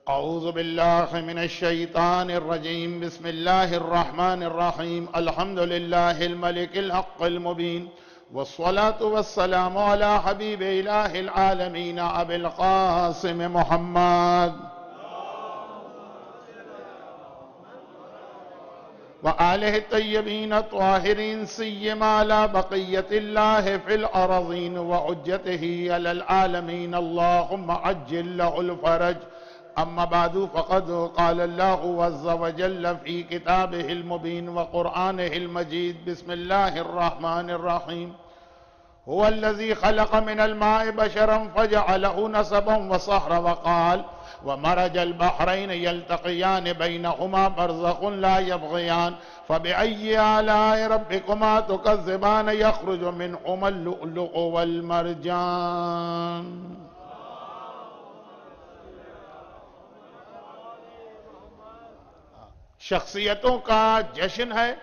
أعوذ بالله من الشيطان الرجيم بسم الله الرحمن الرحيم الحمد لله الملك الحق المبين والصلاة والسلام على حبيب إله العالمين أبي القاسم محمد وآله الطيبين الطاهرين سيما على بقية الله في الأرضين وحجته على العالمين اللهم عجل له الفرج. أما بعد فقد قال الله عز وجل في كتابه المبين وقرآنه المجيد بسم الله الرحمن الرحيم هو الذي خلق من الماء بشرا فجعله نسبا وصهرا وقال ومرج البحرين يلتقيان بينهما برزخ لا يبغيان فبأي آلاء ربكما تكذبان يخرج منهما اللؤلؤ والمرجان. شخصیتوں کا جشن ہے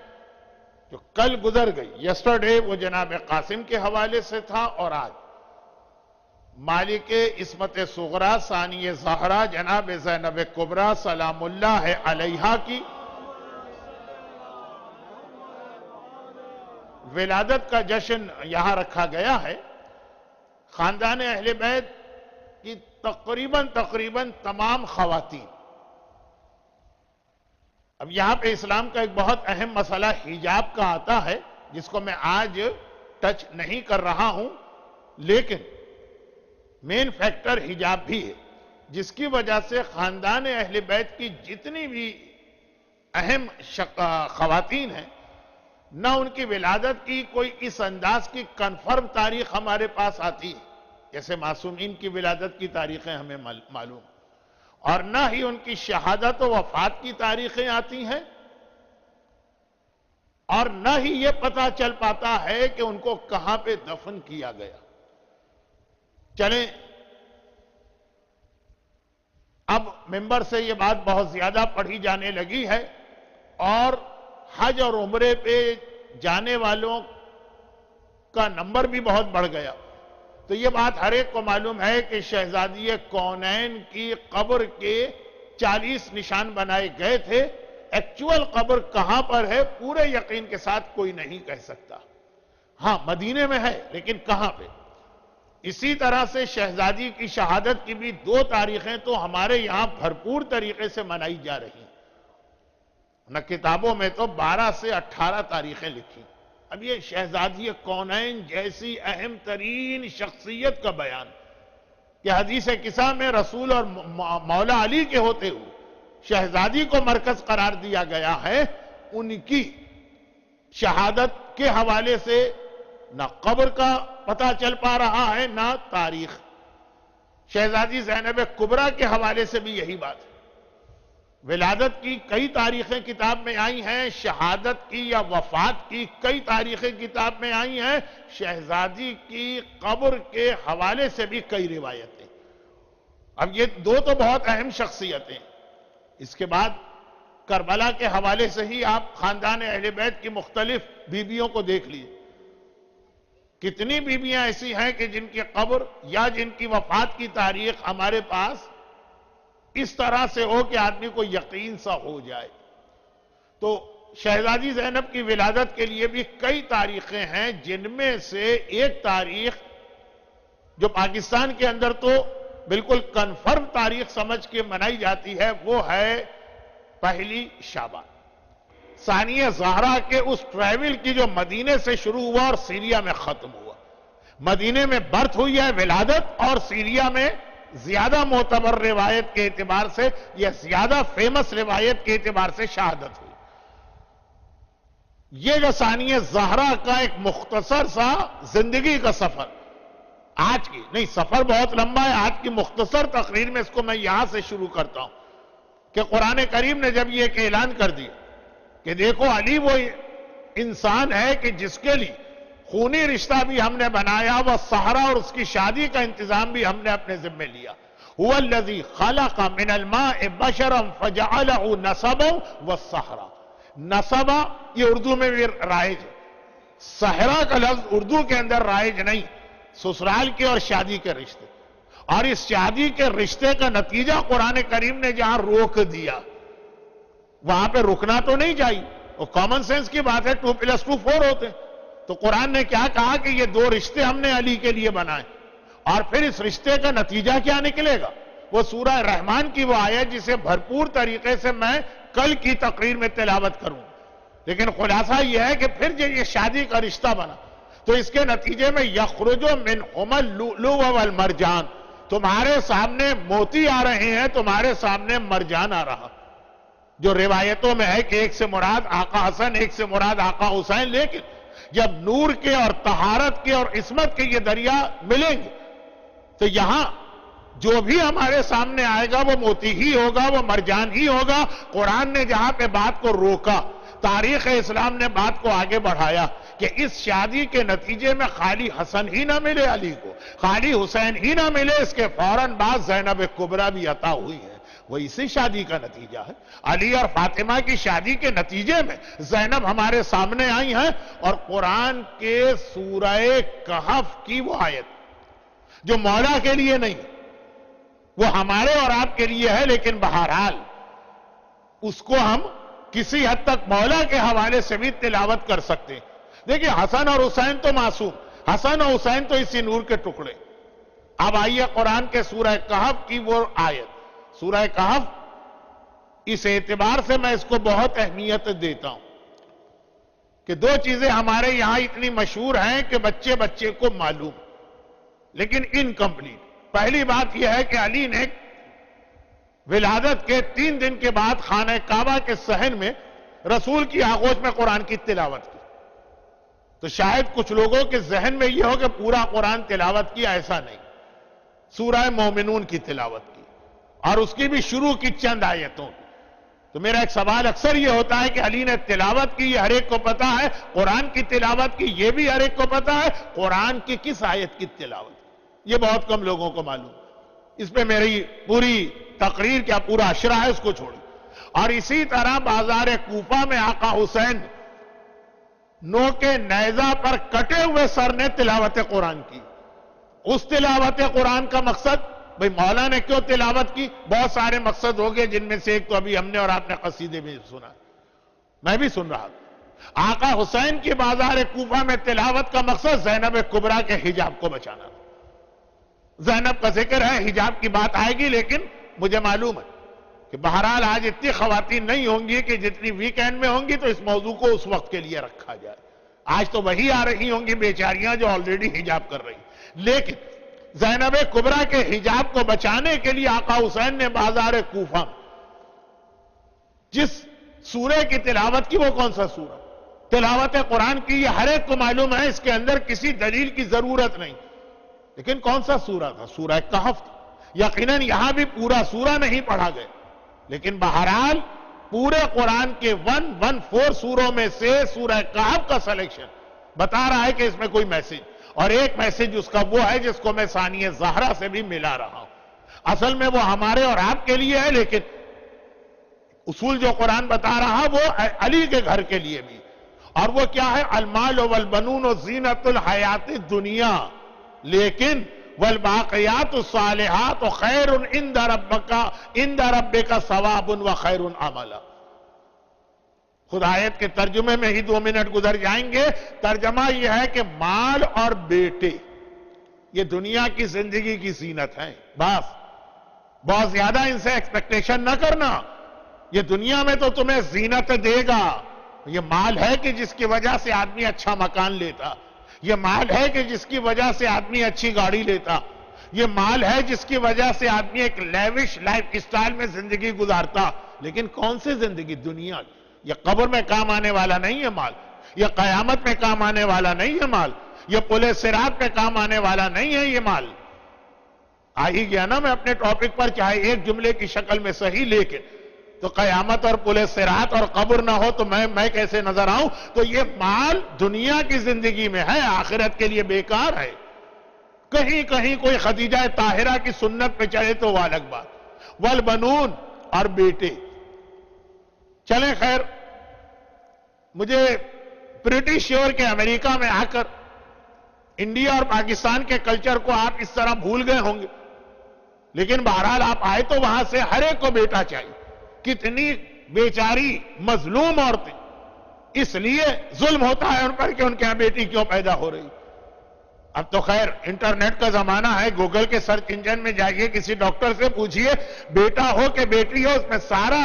جو کل گزر گئی. یسٹرڈے وہ جناب قاسم کے حوالے سے تھا اور آج مالک عصمت صغرا ثانی زہرا جناب زینب کبریٰ سلام اللہ علیہا کی ولادت کا جشن یہاں رکھا گیا ہے. خاندان اہل بیت کی تقریباً تمام خواتین. اب یہاں پہ اسلام کا ایک بہت اہم مسئلہ حجاب کا آتا ہے جس کو میں آج ٹچ نہیں کر رہا ہوں، لیکن مین فیکٹر حجاب بھی ہے جس کی وجہ سے خاندان اہل بیت کی جتنی بھی اہم خواتین ہیں نہ ان کی ولادت کی کوئی اس انداز کی کنفرم تاریخ ہمارے پاس آتی ہے جیسے معصومین کی ولادت کی تاریخیں ہمیں معلوم، اور نہ ہی ان کی شہادت و وفات کی تاریخیں آتی ہیں، اور نہ ہی یہ پتہ چل پاتا ہے کہ ان کو کہاں پہ دفن کیا گیا. چلیں اب ممبر سے یہ بات بہت زیادہ پڑھی جانے لگی ہے اور حج اور عمرے پہ جانے والوں کا نمبر بھی بہت بڑھ گیا. تو یہ بات ہر ایک کو معلوم ہے کہ شہزادی کونین کی قبر کے 40 نشان بنائے گئے تھے. ایکچول قبر کہاں پر ہے پورے یقین کے ساتھ کوئی نہیں کہہ سکتا. ہاں مدینے میں ہے لیکن کہاں پہ. اسی طرح سے شہزادی کی شہادت کی بھی 2 تاریخیں تو ہمارے یہاں بھرپور طریقے سے منائی جا رہی ہیں. نہ کتابوں میں تو 12 سے 18 تاریخیں لکھی. اب یہ شہزادی کونین جیسی اہم ترین شخصیت کا بیان کہ حدیث قصہ میں رسول اور مولا علی کے ہوتے ہوئے شہزادی کو مرکز قرار دیا گیا ہے، ان کی شہادت کے حوالے سے نہ قبر کا پتہ چل پا رہا ہے نہ تاریخ. شہزادی زینب کبریٰ کے حوالے سے بھی یہی بات ہے. ولادت کی کئی تاریخیں کتاب میں آئی ہیں، شہادت کی یا وفات کی کئی تاریخیں کتاب میں آئی ہیں، شہزادی کی قبر کے حوالے سے بھی کئی روایتیں. اب یہ 2 تو بہت اہم شخصیتیں. اس کے بعد کربلا کے حوالے سے ہی آپ خاندان اہل بیت کی مختلف بیویوں کو دیکھ لیجئے. کتنی بیویاں ایسی ہیں کہ جن کی قبر یا جن کی وفات کی تاریخ ہمارے پاس اس طرح سے ہو کہ آدمی کو یقین سا ہو جائے. تو شہزادی زینب کی ولادت کے لیے بھی کئی تاریخیں ہیں، جن میں سے ایک تاریخ جو پاکستان کے اندر تو بالکل کنفرم تاریخ سمجھ کے منائی جاتی ہے وہ ہے 1 شعبان. ثانی زہرا کے اس ٹریول کی جو مدینے سے شروع ہوا اور سیریا میں ختم ہوا. مدینے میں برتھ ہوئی ہے ولادت اور سیریا میں زیادہ معتبر روایت کے اعتبار سے یا زیادہ فیمس روایت کے اعتبار سے شہادت ہوئی. یہ جو ثانی زہرا کا ایک مختصر سا زندگی کا سفر، آج کی نہیں سفر بہت لمبا ہے، آج کی مختصر تقریر میں اس کو میں یہاں سے شروع کرتا ہوں کہ قرآن کریم نے جب یہ ایک اعلان کر دیا کہ دیکھو علی وہ انسان ہے کہ جس کے لیے خونی رشتہ بھی ہم نے بنایا، وہ سہرا اور اس کی شادی کا انتظام بھی ہم نے اپنے ذمہ لیا. هو الذی خلق من الماء بشرا فجعله نسبا وصہرا. نسبا یہ اردو میں بھی رائج ہے، سہرا کا لفظ اردو کے اندر رائج نہیں، سسرال کے اور شادی کے رشتے. اور اس شادی کے رشتے کا نتیجہ قرآن کریم نے جہاں روک دیا وہاں پہ رکنا تو نہیں چاہیے. وہ کامن سینس کی بات ہے, 2+2 4 ہوتے ہیں. تو قرآن نے کیا کہا کہ یہ 2 رشتے ہم نے علی کے لیے بنائے, اور پھر اس رشتے کا نتیجہ کیا نکلے گا وہ سورہ رحمان کی وہ آیت جسے بھرپور طریقے سے میں کل کی تقریر میں تلاوت کروں. لیکن خلاصہ یہ ہے کہ پھر جو یہ شادی کا رشتہ بنا تو اس کے نتیجے میں یخرج منہما اللؤلؤ والمرجان, تمہارے سامنے موتی آ رہے ہیں, تمہارے سامنے مرجان آ رہا. جو روایتوں میں ہے کہ ایک سے مراد آقا حسن, ایک سے مراد آقا حسین, لیکن جب نور کے اور طہارت کے اور عصمت کے یہ دریا ملیں گے تو یہاں جو بھی ہمارے سامنے آئے گا وہ موتی ہی ہوگا, وہ مرجان ہی ہوگا. قرآن نے جہاں پہ بات کو روکا, تاریخ اسلام نے بات کو آگے بڑھایا کہ اس شادی کے نتیجے میں خالی حسن ہی نہ ملے علی کو, خالی حسین ہی نہ ملے, اس کے فوراً بعد زینب کبریٰ بھی عطا ہوئی ہے. وہ اسی شادی کا نتیجہ ہے. علی اور فاطمہ کی شادی کے نتیجے میں زینب ہمارے سامنے آئی ہیں, اور قرآن کے سورہ کہف کی وہ آیت جو مولا کے لیے نہیں, وہ ہمارے اور آپ کے لیے ہے, لیکن بہرحال اس کو ہم کسی حد تک مولا کے حوالے سے بھی تلاوت کر سکتے. دیکھیں حسن اور حسین تو معصوم, حسن اور حسین تو اسی نور کے ٹکڑے. اب آئیے قرآن کے سورہ کہف کی وہ آیت. سورہ کہف اس اعتبار سے میں اس کو بہت اہمیت دیتا ہوں کہ 2 چیزیں ہمارے یہاں اتنی مشہور ہیں کہ بچے بچے کو معلوم, لیکن انکمپلیٹ. پہلی بات یہ ہے کہ علی نے ولادت کے 3 دن کے بعد خانہ کعبہ کے صحن میں رسول کی آغوش میں قرآن کی تلاوت کی. تو شاید کچھ لوگوں کے ذہن میں یہ ہو کہ پورا قرآن تلاوت کیا, ایسا نہیں. سورہ مومنون کی تلاوت کی, اور اس کی بھی شروع کی چند آیتوں کی. تو میرا ایک سوال اکثر یہ ہوتا ہے کہ علی نے تلاوت کی, یہ ہر ایک کو پتا ہے. قرآن کی تلاوت کی, یہ بھی ہر ایک کو پتا ہے. قرآن کی کس آیت کی تلاوت, یہ بہت کم لوگوں کو معلوم. اس پہ میری پوری تقریر کیا پورا اشرا ہے, اس کو چھوڑیں. اور اسی طرح بازار کوفہ میں آقا حسین نو کے نیزہ پر کٹے ہوئے سر نے تلاوت قرآن کی. اس تلاوت قرآن کا مقصد, بھئی مولا نے کیوں تلاوت کی؟ بہت سارے مقصد ہو گئے, جن میں سے ایک تو ابھی ہم نے اور آپ نے قصیدے میں سنا, میں بھی سن رہا تھا. آقا حسین کی بازار کوفہ میں تلاوت کا مقصد زینب کبریٰ کے حجاب کو بچانا تھا. زینب کا ذکر ہے, حجاب کی بات آئے گی, لیکن مجھے معلوم ہے کہ بہرحال آج اتنی خواتین نہیں ہوں گی کہ جتنی ویکینڈ میں ہوں گی, تو اس موضوع کو اس وقت کے لیے رکھا جائے. آج تو وہی آ رہی ہوں گی بیچاریاں جو آلریڈی حجاب کر رہی. لیکن زینب کبریٰ کے حجاب کو بچانے کے لیے آقا حسین نے بازار کوفہ جس سورہ کی تلاوت کی, وہ کون سا سورہ تلاوت قرآن کی, یہ ہر ایک کو معلوم ہے, اس کے اندر کسی دلیل کی ضرورت نہیں. لیکن کون سا سورہ تھا؟ سورہ کہف. یقیناً یہاں بھی پورا سورہ نہیں پڑھا گیا, لیکن بہرحال پورے قرآن کے 114 سوروں میں سے سورہ کہف کا سلیکشن بتا رہا ہے کہ اس میں کوئی میسج, اور ایک میسج اس کا وہ ہے جس کو میں ثانیہ زہرا سے بھی ملا رہا ہوں. اصل میں وہ ہمارے اور آپ کے لیے ہے, لیکن اصول جو قرآن بتا رہا وہ علی کے گھر کے لیے بھی. اور وہ کیا ہے؟ المال والبنون زینت الحیات الدنیا, لیکن والباقیات الصالحات خیر عند ربک ثواب وخیر عملا. خود آیت کے ترجمے میں ہی 2 منٹ گزر جائیں گے. ترجمہ یہ ہے کہ مال اور بیٹے یہ دنیا کی زندگی کی زینت ہیں, بس بہت زیادہ ان سے ایکسپیکٹیشن نہ کرنا. یہ دنیا میں تو تمہیں زینت دے گا. یہ مال ہے کہ جس کی وجہ سے آدمی اچھا مکان لیتا, یہ مال ہے کہ جس کی وجہ سے آدمی اچھی گاڑی لیتا, یہ مال ہے جس کی وجہ سے آدمی ایک لیوش لائف اسٹائل میں زندگی گزارتا. لیکن کون سی زندگی؟ دنیا کی. یہ قبر میں کام آنے والا نہیں ہے مال, یہ قیامت میں کام آنے والا نہیں ہے مال, یہ پل صراط میں کام آنے والا نہیں ہے یہ مال. آ ہی گیا نا میں اپنے ٹاپک پر, چاہے ایک جملے کی شکل میں صحیح, لیکن تو قیامت اور پل صراط اور قبر نہ ہو تو میں کیسے نظر آؤں؟ تو یہ مال دنیا کی زندگی میں ہے, آخرت کے لیے بیکار ہے. کہیں کہیں کوئی خدیجہ طاہرہ کی سنت پہ چڑھے تو وہ الگ بات. والبنون اور بیٹے. چلیں خیر, مجھے پریٹی شیور کہ امریکہ میں آ کر انڈیا اور پاکستان کے کلچر کو آپ اس طرح بھول گئے ہوں گے. لیکن بہرحال آپ آئے تو وہاں سے ہر ایک کو بیٹا چاہیے. کتنی بیچاری مظلوم عورتیں اس لیے ظلم ہوتا ہے ان پر کہ ان کے یہاں بیٹی کیوں پیدا ہو رہی. اب تو خیر انٹرنیٹ کا زمانہ ہے, گوگل کے سرچ انجن میں جائیے, کسی ڈاکٹر سے پوچھئے بیٹا ہو کہ بیٹی ہو, اس میں سارا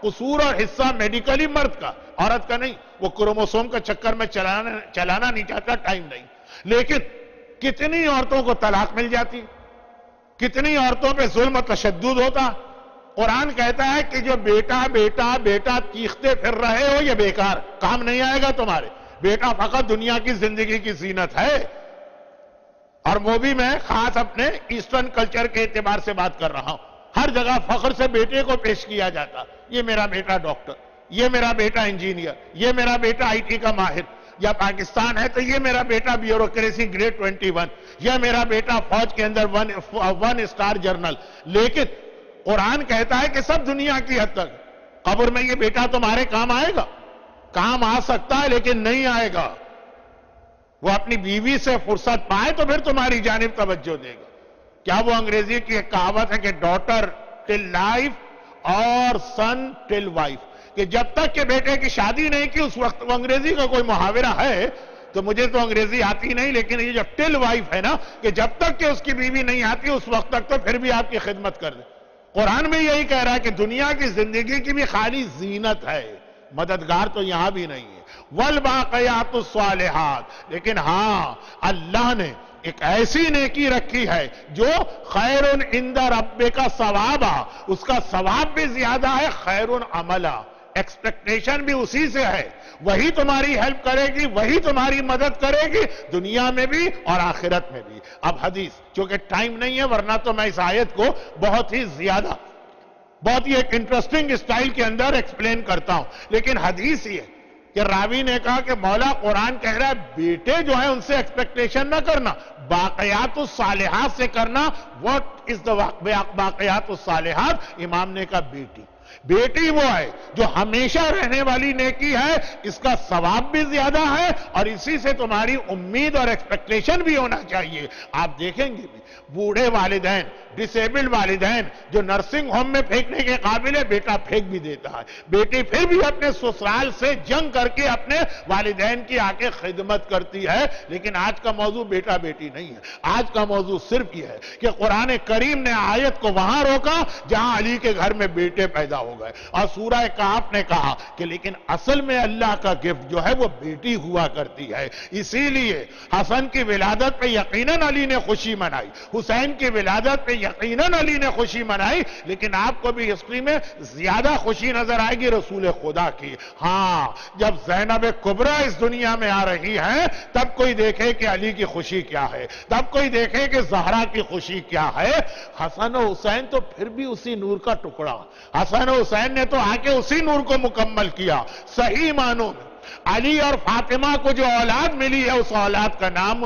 قصور اور حصہ میڈیکلی مرد کا, عورت کا نہیں. وہ کروموسوم کا چکر میں چلانا نہیں چاہتا, ٹائم نہیں. لیکن کتنی عورتوں کو طلاق مل جاتی, کتنی عورتوں پہ ظلم و تشدد ہوتا. قرآن کہتا ہے کہ جو بیٹا بیٹا بیٹا چیختے پھر رہے ہو یہ بیکار, کام نہیں آئے گا تمہارے. بیٹا فقط دنیا کی زندگی کی زینت ہے. اور وہ بھی میں خاص اپنے ایسٹرن کلچر کے اعتبار سے بات کر رہا ہوں. ہر جگہ فخر سے بیٹے کو پیش کیا جاتا, یہ میرا بیٹا ڈاکٹر, یہ میرا بیٹا انجینئر, یہ میرا بیٹا آئی ٹی کا ماہر. یا پاکستان ہے تو یہ میرا بیٹا بیوروکریسی گریڈ 21, یہ میرا بیٹا فوج کے اندر 1 اسٹار جرنل. لیکن قرآن کہتا ہے کہ سب دنیا کی حد تک قبر میں یہ بیٹا تمہارے کام آئے گا. کام آ سکتا ہے لیکن نہیں آئے گا. وہ اپنی بیوی سے فرصت پائے تو پھر تمہاری جانب توجہ دے گا. کیا وہ انگریزی کی ایک کہاوت ہے کہ ڈاٹر ٹل لائف اور سن ٹل وائف, کہ جب تک کہ بیٹے کی شادی نہیں کی اس وقت. وہ انگریزی کا کوئی محاورہ ہے تو مجھے تو انگریزی آتی نہیں, لیکن یہ جو ٹل وائف ہے نا, کہ جب تک کہ اس کی بیوی نہیں آتی اس وقت تک تو پھر بھی آپ کی خدمت کر دے. قرآن میں یہی کہہ رہا ہے کہ دنیا کی زندگی کی بھی خالی زینت ہے, مددگار تو یہاں بھی نہیں ہے. والباقیات الصالحات, لیکن ہاں اللہ نے ایک ایسی نیکی رکھی ہے جو خیر عند ربک ثوابا, اس کا ثواب بھی زیادہ ہے, خیر عملا, ایکسپیکٹیشن بھی اسی سے ہے. وہی تمہاری ہیلپ کرے گی, وہی تمہاری مدد کرے گی دنیا میں بھی اور آخرت میں بھی. اب حدیث, چونکہ ٹائم نہیں ہے ورنہ تو میں اس آیت کو بہت ہی زیادہ, بہت ہی ایک انٹرسٹنگ اسٹائل کے اندر ایکسپلین کرتا ہوں. لیکن حدیث یہ کہ راوی نے کہا کہ مولا قرآن کہہ رہا ہے بیٹے جو ہیں ان سے ایکسپیکٹیشن نہ کرنا, باقیات الصالحات سے کرنا. واٹ از دا باقیات الصالحات؟ امام نے کہا بیٹی. بیٹی وہ ہے جو ہمیشہ رہنے والی نیکی ہے, اس کا ثواب بھی زیادہ ہے اور اسی سے تمہاری امید اور ایکسپیکٹیشن بھی ہونا چاہیے. آپ دیکھیں گے بھی بوڑھے والدین, ڈسیبلڈ والدین جو نرسنگ ہوم میں پھینکنے کے قابل ہے, بیٹا پھینک بھی دیتا ہے. بیٹی پھر بھی اپنے سسرال سے جنگ کر کے اپنے والدین کی آ کے خدمت کرتی ہے. لیکن آج کا موضوع بیٹا بیٹی نہیں ہے, آج کا موضوع صرف یہ ہے کہ قرآن کریم نے آیت کو وہاں روکا جہاں علی کے گھر میں بیٹے پیدا ہو گئے, اور سورہ کہف نے کہا کہ لیکن اصل میں اللہ کا گفٹ جو ہے وہ بیٹی ہوا کرتی ہے. اسی لیے حسن کی ولادت پہ یقیناً علی نے خوشی منائی, حسین کی ولادت پہ یقیناً علی نے خوشی منائی, لیکن آپ کو بھی ہسٹری میں زیادہ خوشی نظر آئے گی رسول خدا کی. ہاں, جب زینب کبریٰ اس دنیا میں آ رہی ہیں تب کوئی دیکھے کہ علی کی خوشی کیا ہے, تب کوئی دیکھے کہ زہرا کی خوشی کیا ہے. حسن و حسین تو پھر بھی اسی نور کا ٹکڑا, حسن و حسین نے تو آ کے اسی نور کو مکمل کیا. صحیح معنوں میں علی اور فاطمہ کو جو اولاد ملی ہے اس اولاد کا نام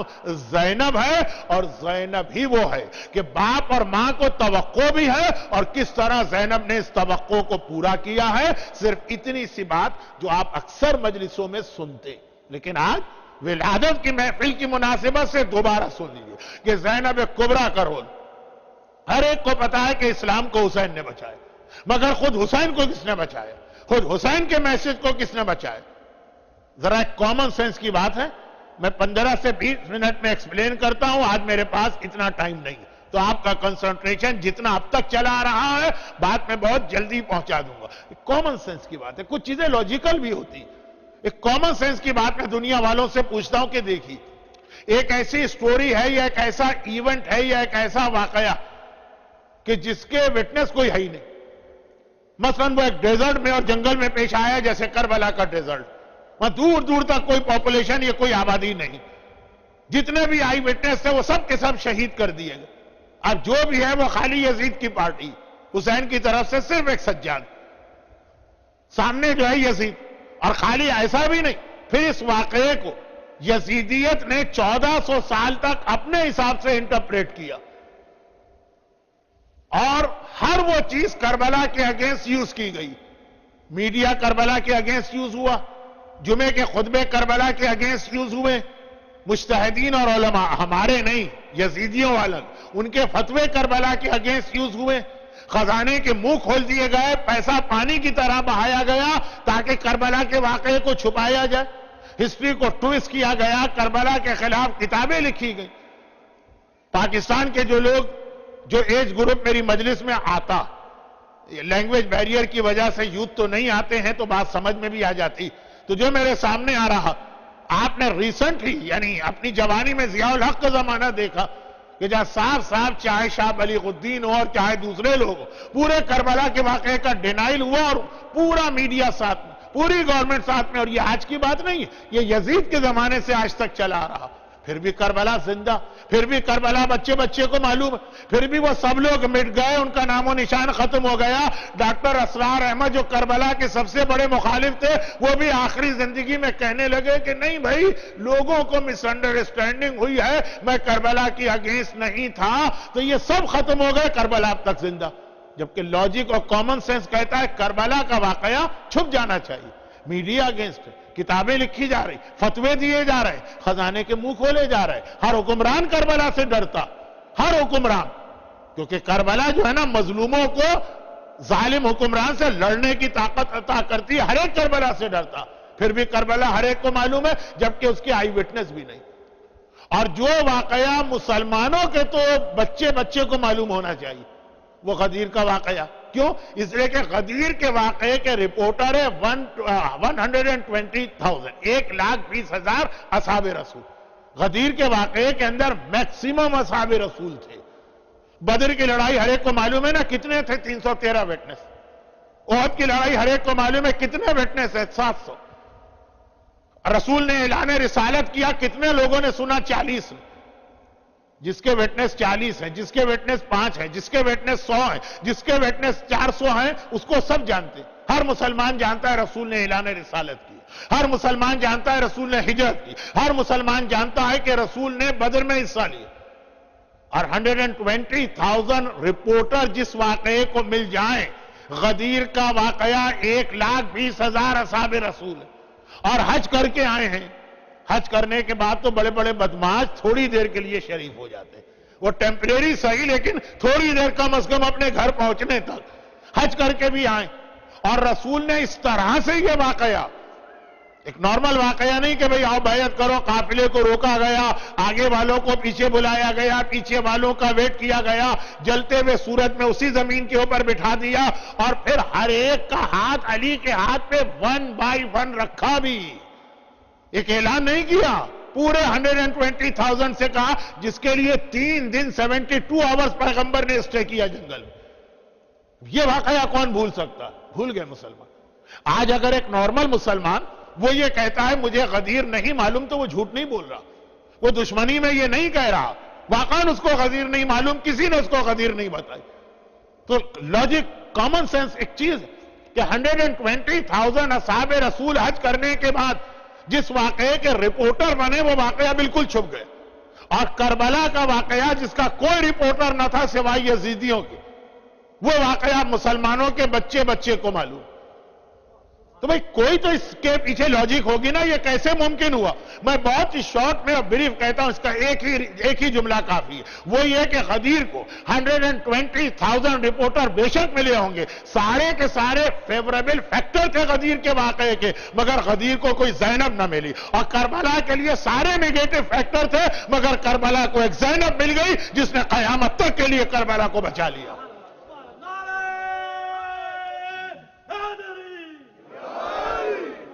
زینب ہے, اور زینب ہی وہ ہے کہ باپ اور ماں کو توقع بھی ہے, اور کس طرح زینب نے اس توقع کو پورا کیا ہے. صرف اتنی سی بات جو آپ اکثر مجلسوں میں سنتے, لیکن آج ولادت کی محفل کی مناسبت سے دوبارہ سن لیجیے کہ زینب کبریٰ کا رول ہر ایک کو پتا ہے کہ اسلام کو حسین نے بچایا, مگر خود حسین کو کس نے بچایا, خود حسین کے میسج کو کس نے بچایا. ذرا ایک کامن سینس کی بات ہے, میں 15 سے 20 منٹ میں ایکسپلین کرتا ہوں, آج میرے پاس اتنا ٹائم نہیں, تو آپ کا کنسنٹریشن جتنا اب تک چلا آ رہا ہے بات میں بہت جلدی پہنچا دوں گا. کامن سینس کی بات ہے, کچھ چیزیں لاجیکل بھی ہوتی. ایک کامن سینس کی بات میں دنیا والوں سے پوچھتا ہوں کہ دیکھیے, ایک ایسی سٹوری ہے یا ایک ایسا ایونٹ ہے یا ایک ایسا واقعہ کہ جس کے وٹنس کوئی ہے ہی نہیں. مثلا وہ ایک ڈیزرٹ میں اور جنگل میں پیش آیا, جیسے کربلا کا ڈیزرٹ, وہاں دور دور تک کوئی پاپولیشن یا کوئی آبادی نہیں, جتنے بھی آئی وٹنس تھے وہ سب کے سب شہید کر دیے گئے. اب جو بھی ہے وہ خالی یزید کی پارٹی, حسین کی طرف سے صرف ایک سجاد, سامنے جو ہے یزید. اور خالی ایسا بھی نہیں, پھر اس واقعے کو یزیدیت نے 1400 سال تک اپنے حساب سے انٹرپریٹ کیا, اور ہر وہ چیز کربلا کے اگینسٹ یوز کی گئی. میڈیا کربلا کے اگینسٹ یوز ہوا, جمعے کے خطبے کربلا کے اگینسٹ یوز ہوئے, مجتہدین اور علماء، ہمارے نہیں، یزیدیوں والے، ان کے فتوے کربلا کے اگینسٹ یوز ہوئے، خزانے کے منہ کھول دیے گئے، پیسہ پانی کی طرح بہایا گیا تاکہ کربلا کے واقعے کو چھپایا جائے، ہسٹری کو ٹویسٹ کیا گیا، کربلا کے خلاف کتابیں لکھی گئی۔ پاکستان کے جو لوگ، جو ایج گروپ میری مجلس میں آتا، لینگویج بیریئر کی وجہ سے یوتھ تو نہیں آتے ہیں تو بات سمجھ میں بھی آ جاتی، تو جو میرے سامنے آ رہا، آپ نے ریسنٹلی یعنی اپنی جوانی میں ضیاء الحق کا زمانہ دیکھا کہ جہاں صاف صاف چاہے شاہ بلیغ الدین ہو اور چاہے دوسرے لوگ ہو، پورے کربلا کے واقعے کا ڈینائل ہوا اور پورا میڈیا ساتھ میں، پوری گورنمنٹ ساتھ میں، اور یہ آج کی بات نہیں ہے، یہ یزید کے زمانے سے آج تک چلا آ رہا، پھر بھی کربلا زندہ، پھر بھی کربلا بچے بچے کو معلوم ہے، پھر بھی وہ سب لوگ مٹ گئے، ان کا نام و نشان ختم ہو گیا۔ ڈاکٹر اسرار احمد جو کربلا کے سب سے بڑے مخالف تھے، وہ بھی آخری زندگی میں کہنے لگے کہ نہیں بھائی، لوگوں کو مس انڈرسٹینڈنگ ہوئی ہے، میں کربلا کی اگینسٹ نہیں تھا، تو یہ سب ختم ہو گئے، کربلا اب تک زندہ۔ جبکہ لاجک اور کامن سینس کہتا ہے کربلا کا واقعہ چھپ جانا چاہیے، میڈیا اگینسٹ ہے، کتابیں لکھی جا رہی، فتوے دیے جا رہے، خزانے کے منہ کھولے جا رہے، ہر حکمران کربلا سے ڈرتا، ہر حکمران، کیونکہ کربلا جو ہے نا مظلوموں کو ظالم حکمران سے لڑنے کی طاقت عطا کرتی، ہر ایک کربلا سے ڈرتا، پھر بھی کربلا ہر ایک کو معلوم ہے، جبکہ اس کے آئی وٹنس بھی نہیں۔ اور جو واقعہ مسلمانوں کے تو بچے بچے کو معلوم ہونا چاہیے، وہ غدیر کا واقعہ، کیوں؟ اس لیے کہ غدیر کے واقعے کے رپورٹر ہے 120,000، 1,20,000 اصحاب رسول۔ غدیر کے واقعے کے اندر میکسیمم اصحاب رسول تھے۔ بدر کی لڑائی ہر ایک کو معلوم ہے نا کتنے تھے؟ 313 وٹنس۔ احد کی لڑائی ہر ایک کو معلوم ہے کتنے وٹنس ہے؟ 700۔ رسول نے اعلان رسالت کیا، کتنے لوگوں نے سنا؟ 40 نے۔ جس کے وٹنس 40 ہیں، جس کے وٹنس 5 ہیں، جس کے وٹنس 100 ہیں، جس کے وٹنس 400 ہیں، اس کو سب جانتے ہیں۔ ہر مسلمان جانتا ہے رسول نے اعلان رسالت کی، ہر مسلمان جانتا ہے رسول نے ہجرت کی، ہر مسلمان جانتا ہے کہ رسول نے بدر میں حصہ لیا۔ اور 120,000 رپورٹر جس واقعے کو مل جائیں، غدیر کا واقعہ 1,20,000 اصحاب رسول ہے، اور حج کر کے آئے ہیں۔ حج کرنے کے بعد تو بڑے بڑے بدماش تھوڑی دیر کے لیے شریف ہو جاتے ہیں، وہ ٹیمپریری صحیح لیکن تھوڑی دیر کم از کم اپنے گھر پہنچنے تک حج کر کے بھی آئیں۔ اور رسول نے اس طرح سے یہ واقعہ، ایک نارمل واقعہ نہیں کہ بھئی آؤ بیعت کرو، قافلے کو روکا گیا، آگے والوں کو پیچھے بلایا گیا، پیچھے والوں کا ویٹ کیا گیا، جلتے ہوئے سورج میں اسی زمین کے اوپر بٹھا دیا، اور پھر ہر ایک کا ہاتھ علی کے ہاتھ پہ 1 by 1 رکھا بھی، ایک اعلان نہیں کیا، پورے 120,000 سے کہا، جس کے لیے 3 دن 72 آورز پیغمبر نے اسٹے کیا جنگل میں۔ یہ واقعہ کون بھول سکتا؟ بھول گئے مسلمان۔ آج اگر ایک نارمل مسلمان وہ یہ کہتا ہے مجھے غدیر نہیں معلوم، تو وہ جھوٹ نہیں بول رہا، وہ دشمنی میں یہ نہیں کہہ رہا، واقعاً اس کو غدیر نہیں معلوم، کسی نے اس کو غدیر نہیں بتائی۔ تو لاجک، کامن سینس ایک چیز کہ 120,000 اصحاب رسول حج کرنے کے بعد جس واقعے کے رپورٹر بنے، وہ واقعہ بالکل چھپ گئے، اور کربلا کا واقعہ جس کا کوئی رپورٹر نہ تھا سوائے یزیدیوں کے، وہ واقعہ مسلمانوں کے بچے بچے کو معلوم۔ تو بھئی کوئی تو اس کے پیچھے لاجک ہوگی نا، یہ کیسے ممکن ہوا؟ میں بہت ہی شارٹ میں اور بریف کہتا ہوں، اس کا ایک ہی جملہ کافی ہے، وہ یہ کہ غدیر کو 120,000 رپورٹر بے شک ملے ہوں گے، سارے کے سارے فیوریبل فیکٹر تھے غدیر کے واقعے کے، مگر غدیر کو کوئی زینب نہ ملی، اور کربلا کے لیے سارے نیگیٹو فیکٹر تھے، مگر کربلا کو ایک زینب مل گئی جس نے قیامت تک کے لیے کربلا کو بچا لیا۔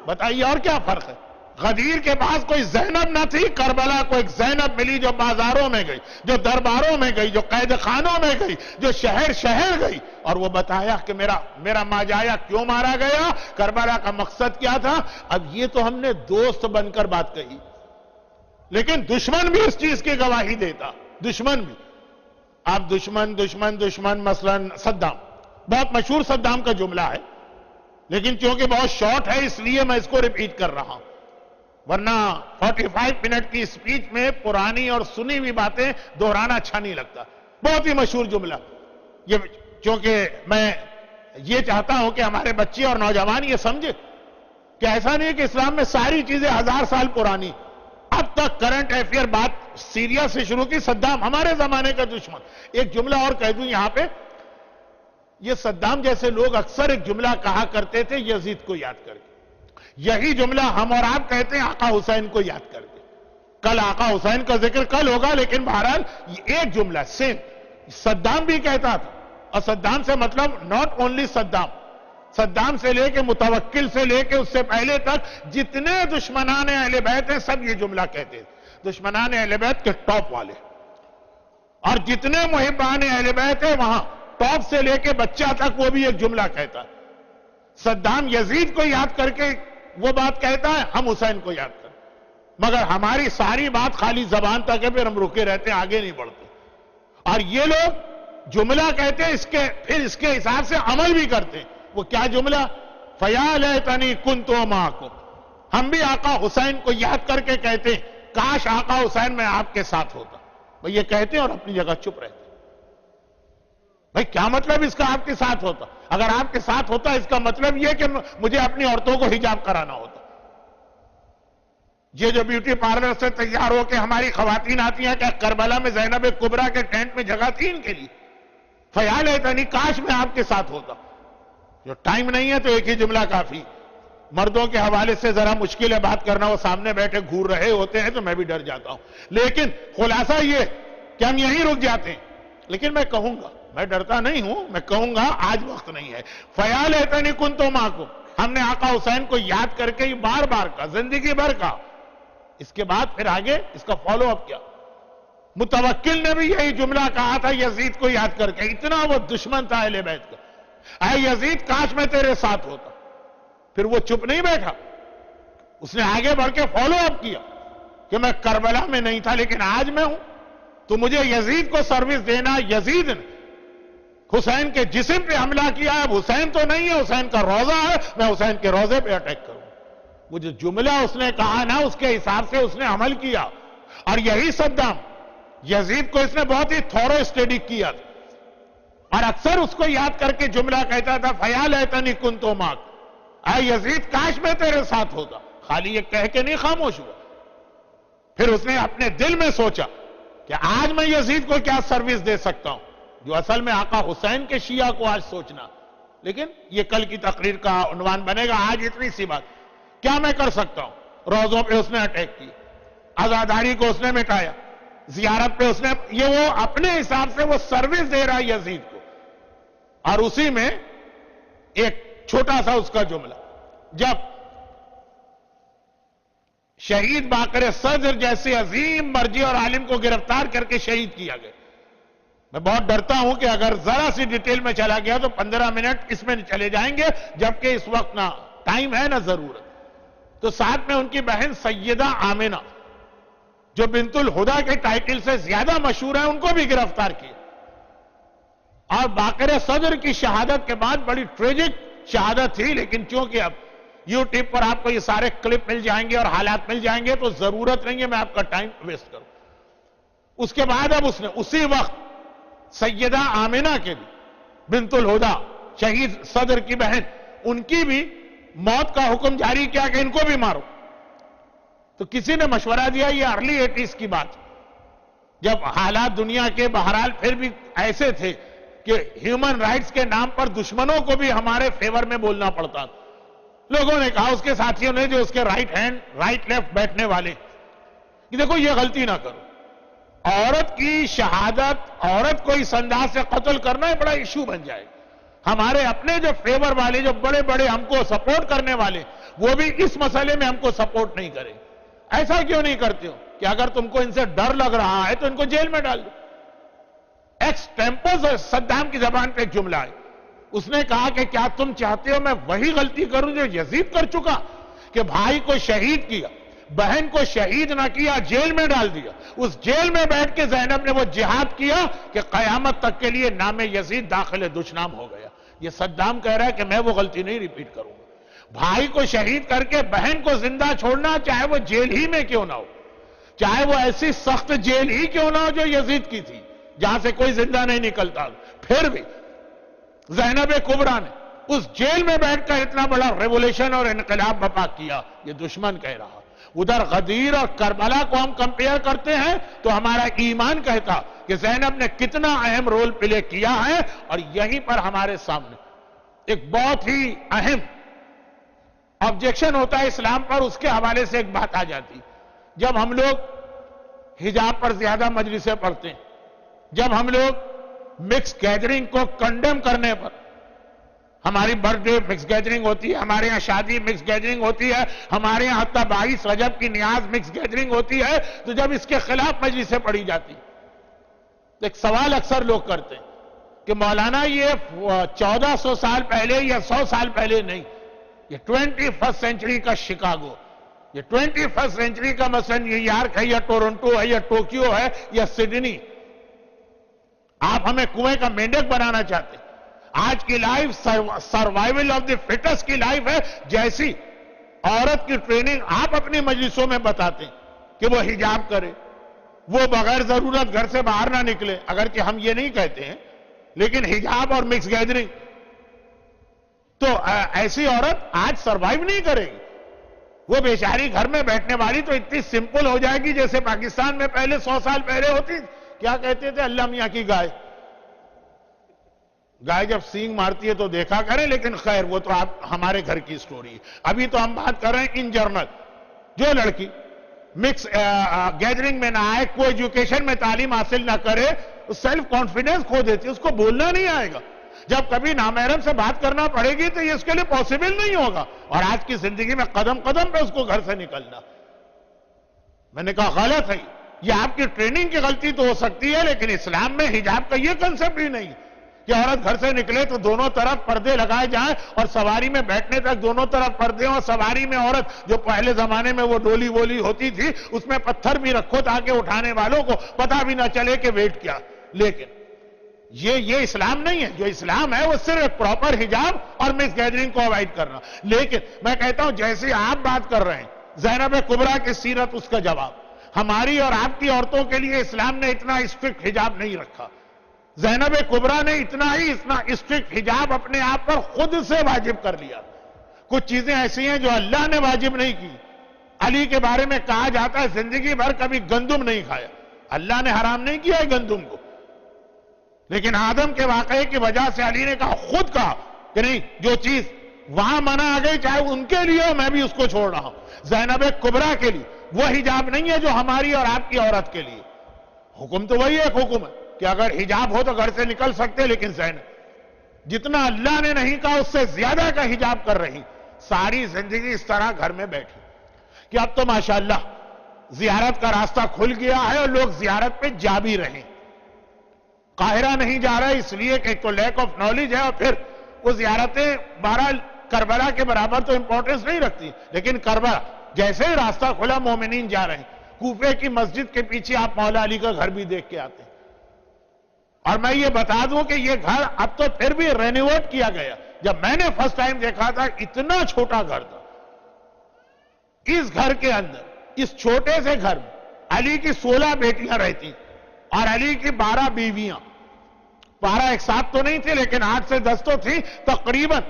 بتائیے اور کیا فرق ہے؟ غدیر کے پاس کوئی زینب نہ تھی، کربلا کو ایک زینب ملی جو بازاروں میں گئی، جو درباروں میں گئی، جو قید خانوں میں گئی، جو شہر شہر گئی، اور وہ بتایا کہ میرا ماجایا کیوں مارا گیا، کربلا کا مقصد کیا تھا۔ اب یہ تو ہم نے دوست بن کر بات کہی، لیکن دشمن بھی اس چیز کی گواہی دیتا، دشمن بھی۔ اب دشمن مثلا صدام، بہت مشہور صدام کا جملہ ہے، لیکن چونکہ بہت شارٹ ہے اس لیے میں اس کو ریپیٹ کر رہا ہوں، ورنہ 45 منٹ کی سپیچ میں پرانی اور سنی ہوئی باتیں دہرانا اچھا نہیں لگتا۔ بہت ہی مشہور جملہ یہ، چونکہ میں یہ چاہتا ہوں کہ ہمارے بچے اور نوجوان یہ سمجھے کہ ایسا نہیں ہے کہ اسلام میں ساری چیزیں 1000 سال پرانی، اب تک کرنٹ افیئر بات سیریا سے شروع کی، صدام ہمارے زمانے کا دشمن. ایک جملہ اور کہہ دوں یہاں پہ، یہ صدام جیسے لوگ اکثر ایک جملہ کہا کرتے تھے یزید کو یاد کر کے. یہی جملہ ہم اور آپ کہتے ہیں آقا حسین کو یاد کر کے. کل آقا حسین کا ذکر کل ہوگا، لیکن بہرحال یہ ایک جملہ سیم صدام بھی کہتا تھا. اور صدام سے مطلب ناٹ اونلی صدام سے لے کے متوکل سے لے کے اس سے پہلے تک جتنے دشمنان اہل بیت ہیں سب یہ جملہ کہتے ہیں، دشمنان اہل بیت کے ٹاپ والے. اور جتنے محبان اہل بیت ہیں وہاں ٹاپ سے لے کے بچہ تک وہ بھی ایک جملہ کہتا ہے. صدام یزید کو یاد کر کے وہ بات کہتا ہے، ہم حسین کو یاد کریں. مگر ہماری ساری بات خالی زبان تک ہے، پھر ہم رکے رہتے ہیں، آگے نہیں بڑھتے. اور یہ لوگ جملہ کہتے ہیں پھر اس کے حساب سے عمل بھی کرتے ہیں. وہ کیا جملہ؟ فَيَا لَيْتَنِي كُنْتُ مَعَكُمْ. ہم بھی آقا حسین کو یاد کر کے کہتے ہیں کاش آقا حسین میں آپ کے ساتھ ہوتا. وہ یہ کہتے ہیں اور اپنی جگہ چپ رہتے ہیں. بھائی کیا مطلب اس کا آپ کے ساتھ ہوتا؟ اگر آپ کے ساتھ ہوتا اس کا مطلب یہ کہ مجھے اپنی عورتوں کو حجاب کرانا ہوتا. یہ جو بیوٹی پارلر سے تیار ہو کے ہماری خواتین آتی ہیں، کہ کربلا میں زینب کبریٰ کے ٹینٹ میں جگہ تھی ان کے لیے. خیال ہے نہیں کاش میں آپ کے ساتھ ہوتا. جو ٹائم نہیں ہے تو ایک ہی جملہ کافی. مردوں کے حوالے سے ذرا مشکل ہے بات کرنا، وہ سامنے بیٹھے گھور رہے ہوتے ہیں تو میں بھی ڈر جاتا ہوں. لیکن خلاصہ یہ کہ ہم یہیں رک جاتے ہیں. لیکن میں کہوں گا، میں ڈرتا نہیں ہوں، میں کہوں گا آج وقت نہیں ہے. فیال ایتنی کنتو معکم، ہم نے آقا حسین کو یاد کر کے بار بار کا زندگی بھر کا. اس کے بعد پھر آگے اس کا فالو اپ کیا؟ متوکل نے بھی یہی جملہ کہا تھا یزید کو یاد کر کے. اتنا وہ دشمن تھا اہل بیت کا. اے یزید کاش میں تیرے ساتھ ہوتا. پھر وہ چپ نہیں بیٹھا، اس نے آگے بڑھ کے فالو اپ کیا کہ میں کربلا میں نہیں تھا لیکن آج میں ہوں. تو مجھے یزید کو سروس دینا. یزید نے حسین کے جسم پہ حملہ کیا ہے، اب حسین تو نہیں ہے، حسین کا روزہ ہے، میں حسین کے روزے پہ اٹیک کروں. وہ جو جملہ اس نے کہا نا اس کے حساب سے اس نے عمل کیا. اور یہی صدام یزید کو اس نے بہت ہی تھورو اسٹڈی کیا تھا اور اکثر اس کو یاد کر کے جملہ کہتا تھا فَيَا لَيْتَنِي كُنْتُ مَعَكَ. اے یزید کاش میں تیرے ساتھ ہوتا. خالی یہ کہہ کے نہیں خاموش ہوا، پھر اس نے اپنے دل میں سوچا کہ آج میں یزید کو کیا سروس دے سکتا ہوں، جو اصل میں آقا حسین کے شیعہ کو آج سوچنا. لیکن یہ کل کی تقریر کا عنوان بنے گا. آج اتنی سی بات کیا میں کر سکتا ہوں. روزوں پہ اس نے اٹیک کی، عزاداری کو اس نے مٹایا، زیارت پہ اس نے، یہ وہ اپنے حساب سے وہ سروس دے رہا ہے یزید کو. اور اسی میں ایک چھوٹا سا اس کا جملہ، جب شہید باقر صدر جیسے عظیم مرجع اور عالم کو گرفتار کر کے شہید کیا گیا. میں بہت ڈرتا ہوں کہ اگر ذرا سی ڈیٹیل میں چلا گیا تو 15 منٹ اس میں چلے جائیں گے، جبکہ اس وقت نہ ٹائم ہے نہ ضرورت. تو ساتھ میں ان کی بہن سیدہ آمنہ جو بنت الہدا کے ٹائٹل سے زیادہ مشہور ہیں، ان کو بھی گرفتار کیا. اور باقر صدر کی شہادت کے بعد بڑی ٹریجک شہادت تھی، لیکن چونکہ اب یوٹیوب پر آپ کو یہ سارے کلپ مل جائیں گے اور حالات مل جائیں گے تو ضرورت نہیں ہے میں آپ کا ٹائم ویسٹ کروں. اس کے بعد اب اس نے اسی وقت سیدہ آمنہ کے بھی، بنت الہدا شہید صدر کی بہن، ان کی بھی موت کا حکم جاری کیا کہ ان کو بھی مارو. تو کسی نے مشورہ دیا، یہ ارلی 80s کی بات، جب حالات دنیا کے بہرحال پھر بھی ایسے تھے کہ ہیومن رائٹس کے نام پر دشمنوں کو بھی ہمارے فیور میں بولنا پڑتا. لوگوں نے کہا، اس کے ساتھیوں نے جو اس کے رائٹ ہینڈ رائٹ لیفٹ بیٹھنے والے، کہ دیکھو یہ غلطی نہ کرو. عورت کی شہادت، عورت کو اس انداز سے قتل کرنا ایک بڑا ایشو بن جائے. ہمارے اپنے جو فیور والے، جو بڑے بڑے ہم کو سپورٹ کرنے والے، وہ بھی اس مسئلے میں ہم کو سپورٹ نہیں کریں. ایسا کیوں نہیں کرتے ہو کہ اگر تم کو ان سے ڈر لگ رہا ہے تو ان کو جیل میں ڈال دو. ایکس ٹیمپو صدام کی زبان پہ ایک جملہ ہے. اس نے کہا کہ کیا تم چاہتے ہو میں وہی غلطی کروں جو یزید کر چکا، کہ بھائی کو شہید کیا، بہن کو شہید نہ کیا، جیل میں ڈال دیا. اس جیل میں بیٹھ کے زینب نے وہ جہاد کیا کہ قیامت تک کے لیے نام یزید داخل دشنام ہو گیا. یہ صدام کہہ رہا ہے کہ میں وہ غلطی نہیں ریپیٹ کروں گا. بھائی کو شہید کر کے بہن کو زندہ چھوڑنا، چاہے وہ جیل ہی میں کیوں نہ ہو، چاہے وہ ایسی سخت جیل ہی کیوں نہ ہو جو یزید کی تھی جہاں سے کوئی زندہ نہیں نکلتا، پھر بھی زینب کبریٰ نے اس جیل میں بیٹھ کر اتنا بڑا ریولیشن اور انقلاب برپا کیا. یہ دشمن کہہ رہا. ادھر غدیر اور کربلا کو ہم کمپیئر کرتے ہیں تو ہمارا ایمان کہتا کہ زینب نے کتنا اہم رول پلے کیا ہے، اور یہیں پر ہمارے سامنے ایک بہت ہی اہم آبجیکشن ہوتا ہے اسلام پر، اس کے حوالے سے ایک بات آ جاتی۔ جب ہم لوگ حجاب پر زیادہ مجلسیں پڑھتے ہیں، جب ہم لوگ مکس گیدرنگ کو کنڈیم کرنے پر، ہماری برتھ ڈے مکس گیدرنگ ہوتی ہے، ہمارے ہاں شادی مکس گیدرنگ ہوتی ہے، ہمارے ہاں حتی 22 رجب کی نیاز مکس گیدرنگ ہوتی ہے، تو جب اس کے خلاف مجلسیں پڑھی جاتی تو ایک سوال اکثر لوگ کرتے ہیں کہ مولانا یہ 1400 سال پہلے یا 100 سال پہلے نہیں، یہ 21st سینچری کا شکاگو، یہ 21st سینچری کا مثلا نیو یارک ہے یا ٹورنٹو ہے یا ٹوکیو ہے یا سڈنی، آپ ہمیں کنویں کا مینڈک بنانا چاہتے ہیں۔ آج کی life survival of the fittest کی لائف ہے، جیسی عورت کی ٹریننگ آپ اپنی مجلسوں میں بتاتے ہیں کہ وہ حجاب کرے، وہ بغیر ضرورت گھر سے باہر نہ نکلے، اگرچہ ہم یہ نہیں کہتے ہیں، لیکن حجاب اور مکس گیدرنگ، تو ایسی عورت آج سروائیو نہیں کرے گی۔ وہ بیچاری گھر میں بیٹھنے والی تو اتنی سمپل ہو جائے گی جیسے پاکستان میں پہلے 100 سال پہلے ہوتی، کیا کہتے تھے، اللہ میاں کی گائے۔ گائے جب سینگ مارتی ہے تو دیکھا کریں، لیکن خیر وہ تو آپ ہمارے گھر کی سٹوری ہے۔ ابھی تو ہم بات کر رہے ہیں ان جنرل، جو لڑکی مکس گیدرنگ میں نہ آئے، کوئی ایجوکیشن میں تعلیم حاصل نہ کرے، سیلف کانفیڈنس کھو دیتی ہے، اس کو بولنا نہیں آئے گا۔ جب کبھی نامحرم سے بات کرنا پڑے گی تو یہ اس کے لیے پاسبل نہیں ہوگا، اور آج کی زندگی میں قدم قدم پہ اس کو گھر سے نکلنا۔ میں نے کہا غلط ہے، یہ آپ کی ٹریننگ کی غلطی تو ہو سکتی ہے، لیکن اسلام میں حجاب کا یہ کنسپٹ ہی نہیں کہ عورت گھر سے نکلے تو دونوں طرف پردے لگائے جائیں، اور سواری میں بیٹھنے تک دونوں طرف پردے ہوں، اور سواری میں عورت جو پہلے زمانے میں وہ ڈولی وولی ہوتی تھی اس میں پتھر بھی رکھو تاکہ اٹھانے والوں کو پتہ بھی نہ چلے کہ ویٹ کیا۔ لیکن یہ اسلام نہیں ہے، جو اسلام ہے وہ صرف پراپر حجاب اور مکس گیدرنگ کو اوائڈ کرنا۔ لیکن میں کہتا ہوں جیسے آپ بات کر رہے ہیں زینب کبریٰ کی سیرت، اس کا جواب ہماری اور آپ کی عورتوں کے لیے اسلام نے اتنا اسٹرکٹ حجاب نہیں رکھا۔ زینب کبریٰ نے اتنا اسٹرکٹ حجاب اپنے آپ پر خود سے واجب کر لیا۔ کچھ چیزیں ایسی ہیں جو اللہ نے واجب نہیں کی۔ علی کے بارے میں کہا جاتا ہے زندگی بھر کبھی گندم نہیں کھایا، اللہ نے حرام نہیں کیا ہے گندم کو، لیکن آدم کے واقعے کی وجہ سے علی نے خود کہا کہ نہیں، جو چیز وہاں منع آ گئی چاہے ان کے لیے ہو، میں بھی اس کو چھوڑ رہا ہوں۔ زینب کبریٰ کے لیے وہ حجاب نہیں ہے جو ہماری اور آپ کی عورت کے لیے۔ حکم تو وہی ایک حکم ہے کہ اگر حجاب ہو تو گھر سے نکل سکتے، لیکن زینب جتنا اللہ نے نہیں کہا اس سے زیادہ کا حجاب کر رہی، ساری زندگی اس طرح گھر میں بیٹھی کہ اب تو ماشاءاللہ زیارت کا راستہ کھل گیا ہے اور لوگ زیارت پہ جا بھی رہے ہیں۔ قاہرہ نہیں جا رہا ہے اس لیے کہ ایک تو لیک آف نالج ہے، اور پھر وہ زیارتیں بہرحال کربلا کے برابر تو امپورٹنس نہیں رکھتی، لیکن کربلا جیسے ہی راستہ کھلا مومنین جا رہے ہیں۔ کوفے کی مسجد کے پیچھے آپ مولا علی کا گھر بھی دیکھ کے آتے ہیں، اور میں یہ بتا دوں کہ یہ گھر اب تو پھر بھی رینوویٹ کیا گیا۔ جب میں نے فرسٹ ٹائم دیکھا تھا اتنا چھوٹا گھر تھا، اس گھر کے اندر اس چھوٹے سے گھر میں علی کی 16 بیٹیاں رہتی اور علی کی 12 بیویاں، 12 ایک ساتھ تو نہیں تھے لیکن 8 سے 10 تو تھی، تقریباً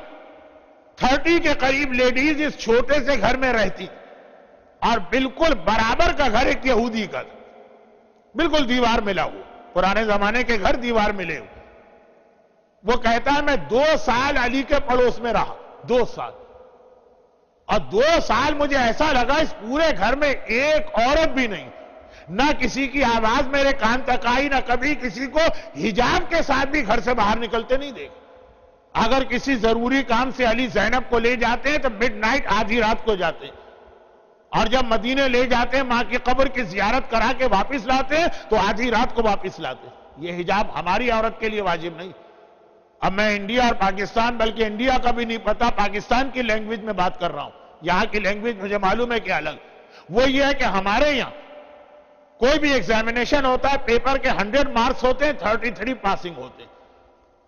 30 کے قریب لیڈیز اس چھوٹے سے گھر میں رہتی، اور بالکل برابر کا گھر ایک یہودی کا تھا، بالکل دیوار ملا ہوا، پرانے زمانے کے گھر دیوار ملے ہوئے۔ وہ کہتا ہے میں 2 سال علی کے پڑوس میں رہا، 2 سال، اور 2 سال مجھے ایسا لگا اس پورے گھر میں ایک عورت بھی نہیں، نہ کسی کی آواز میرے کان تک آئی، نہ کبھی کسی کو حجاب کے ساتھ بھی گھر سے باہر نکلتے نہیں دیکھ۔ اگر کسی ضروری کام سے علی زینب کو لے جاتے ہیں تو مڈ نائٹ آدھی رات کو جاتے ہیں، اور جب مدینے لے جاتے ہیں ماں کی قبر کی زیارت کرا کے واپس لاتے ہیں تو آدھی رات کو واپس لاتے ہیں۔ یہ حجاب ہماری عورت کے لیے واجب نہیں۔ اب میں انڈیا اور پاکستان، بلکہ انڈیا کا بھی نہیں پتا، پاکستان کی لینگویج میں بات کر رہا ہوں، یہاں کی لینگویج مجھے معلوم ہے کہ الگ۔ وہ یہ ہے کہ ہمارے یہاں کوئی بھی ایگزامینیشن ہوتا ہے، پیپر کے 100 مارکس ہوتے ہیں، 33 پاسنگ ہوتے ہیں۔